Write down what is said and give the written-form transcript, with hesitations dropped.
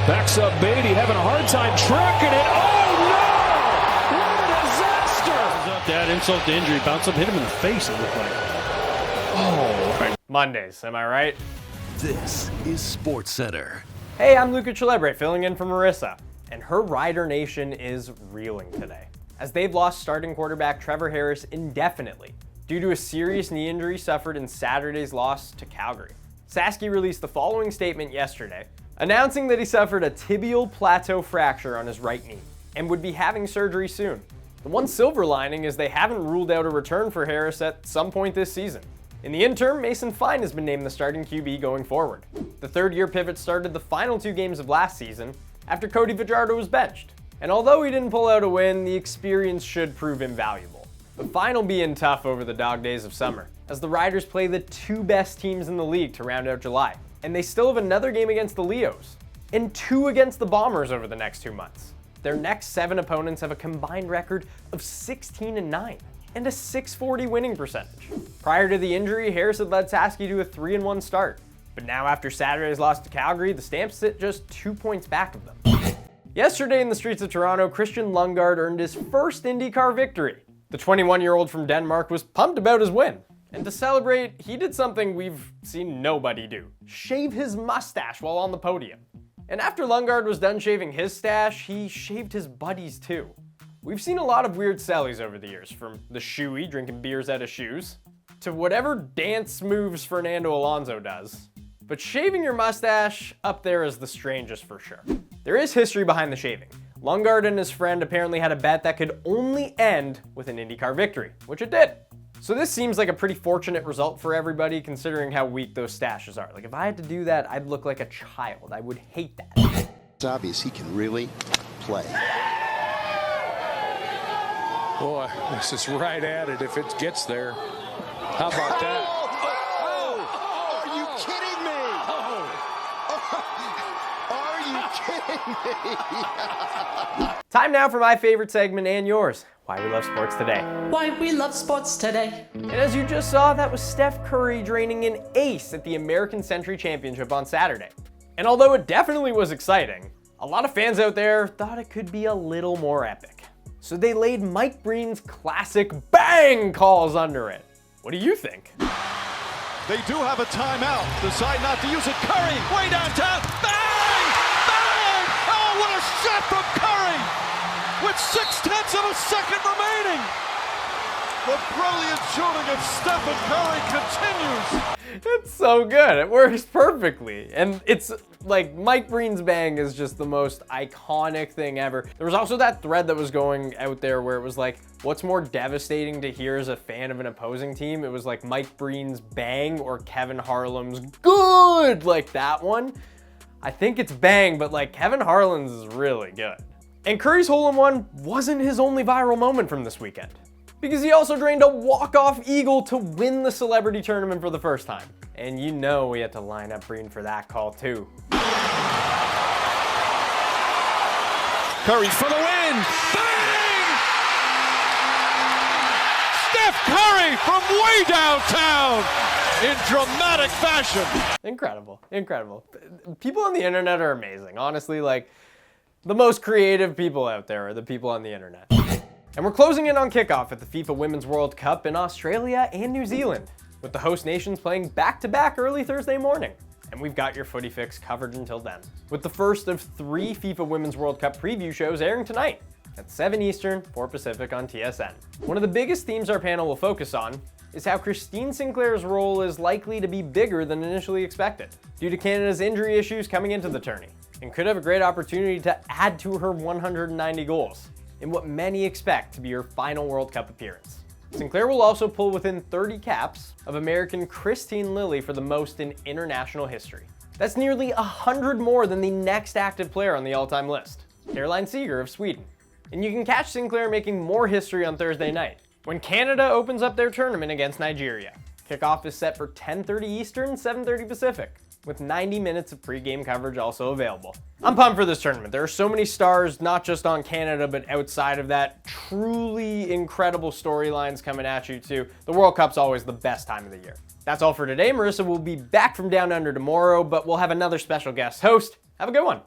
Backs up Beatty, having a hard time tracking it. Oh no! What a disaster! Up to add insult to injury, bounce up, hit him in the face, it looked like. Oh. Mondays, am I right? This is Sportscentre. Hey, I'm Luca Celebrate, filling in for Marissa, and her Rider Nation is reeling today, as they've lost starting quarterback Trevor Harris indefinitely due to a serious knee injury suffered in Saturday's loss to Calgary. Sasky released the following statement yesterday, announcing that he suffered a tibial plateau fracture on his right knee and would be having surgery soon. The one silver lining is they haven't ruled out a return for Harris at some point this season. In the interim, Mason Fine has been named the starting QB going forward. The third-year pivot started the final 2 games of last season after Cody Fajardo was benched. And although he didn't pull out a win, the experience should prove invaluable. But Fine will be in tough over the dog days of summer, as the Riders play the 2 best teams in the league to round out July. And they still have another game against the Leos, and 2 against the Bombers over the next 2 months. Their next 7 opponents have a combined record of 16-9 and a .640 winning percentage. Prior to the injury, Harris had led Sasky to a 3-1 start. But now after Saturday's loss to Calgary, the Stamps sit just 2 points back of them. Yesterday in the streets of Toronto, Christian Lundgaard earned his first IndyCar victory. The 21-year-old from Denmark was pumped about his win. And to celebrate, he did something we've seen nobody do: shave his mustache while on the podium. And after Lundgaard was done shaving his stash, he shaved his buddies too. We've seen a lot of weird sellies over the years, from the shoey drinking beers out of shoes, to whatever dance moves Fernando Alonso does. But shaving your mustache up there is the strangest for sure. There is history behind the shaving. Lundgaard and his friend apparently had a bet that could only end with an IndyCar victory, which it did. So this seems like a pretty fortunate result for everybody, considering how weak those stashes are. Like, if I had to do that, I'd look like a child. I would hate that. It's obvious he can really play. Boy, this is right at it if it gets there. How about that? Are you kidding me? Are you kidding me? Time now for my favorite segment and yours, Why We Love Sports Today. Why we love sports today. And as you just saw, that was Steph Curry draining an ace at the American Century Championship on Saturday. And although it definitely was exciting, a lot of fans out there thought it could be a little more epic. So they laid Mike Breen's classic bang calls under it. What do you think? They do have a timeout. Decide not to use it. Curry, way downtown. Bang! Bang! Oh, what a shot from Curry! With 0.6 of a second remaining. The brilliant shooting of Stephen Curry continues. It's so good. It works perfectly. And it's like Mike Breen's bang is just the most iconic thing ever. There was also that thread that was going out there where it was like, what's more devastating to hear as a fan of an opposing team? It was like Mike Breen's bang or Kevin Harlan's good, like that one. I think it's bang, but like Kevin Harlan's is really good. And Curry's hole-in-one wasn't his only viral moment from this weekend, because he also drained a walk-off eagle to win the celebrity tournament for the first time. And you know we had to line up Breen for that call too. Curry for the win. Bang! Steph Curry from way downtown in dramatic fashion. Incredible, incredible. People on the internet are amazing. Honestly, like, the most creative people out there are the people on the internet. And we're closing in on kickoff at the FIFA Women's World Cup in Australia and New Zealand, with the host nations playing back-to-back early Thursday morning. And we've got your footy fix covered until then, with the first of 3 FIFA Women's World Cup preview shows airing tonight at 7 Eastern, 4 Pacific on TSN. One of the biggest themes our panel will focus on is how Christine Sinclair's role is likely to be bigger than initially expected, due to Canada's injury issues coming into the tourney, and could have a great opportunity to add to her 190 goals in what many expect to be her final World Cup appearance. Sinclair will also pull within 30 caps of American Christine Lilly for the most in international history. That's nearly 100 more than the next active player on the all-time list, Caroline Seeger of Sweden. And you can catch Sinclair making more history on Thursday night, when Canada opens up their tournament against Nigeria. Kickoff is set for 10:30 Eastern, 7:30 Pacific, with 90 minutes of pre-game coverage also available. I'm pumped for this tournament. There are so many stars, not just on Canada, but outside of that. Truly incredible storylines coming at you too. The World Cup's always the best time of the year. That's all for today. Marissa will be back from Down Under tomorrow, but we'll have another special guest host. Have a good one.